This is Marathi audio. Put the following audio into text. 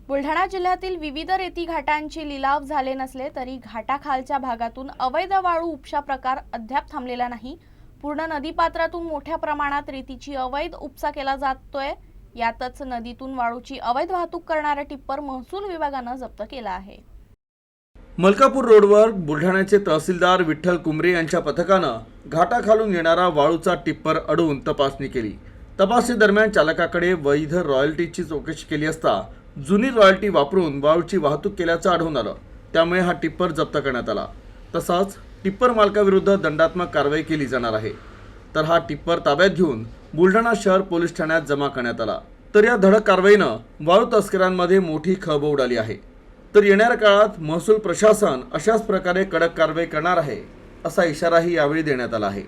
बुलढाणा जिल्ह्यातील विविध रेती घाटांची लिलाव झाले नसले तरी घाटाखालच्या भागातून अवैध वाळू उपसा प्रकार अद्याप थांबलेला नाही। पूर्ण नदीपात्रातून मोठ्या प्रमाणात रेतीची अवैध उपसा केला जातोय। यातच नदीतून वाळूची अवैध वाहतूक करणारा टिप्पर महसूल विभागाने जप्त केला आहे। मलकापूर रोडवर बुलढाण्याचे तहसीलदार विठ्ठल कुमरे यांच्या पथकानं घाटाखालून येणारा वाळूचा टिप्पर अडवून तपासणी केली। तपासणी दरम्यान चालकाकडे वैध रॉयल्टीची चौकशी केली असता जुनी रॉयल्टी वापरून वाळूची वाहतूक केल्याचं आढळून आलं। त्यामुळे हा टिप्पर जप्त करण्यात आला। तसाच टिप्पर मालकाविरुद्ध दंडात्मक कारवाई केली जाणार आहे। तर हा टिप्पर ताब्यात घेऊन बुलढाणा शहर पोलीस ठाण्यात जमा करण्यात आला। तर या धडक कारवाईनं वाळू तस्करांमध्ये मोठी खळबळ उडाली आहे। तर येणाऱ्या काळात महसूल प्रशासन अशाच प्रकारे कडक कारवाई करणार आहे असा इशाराही यावेळी देण्यात आला आहे।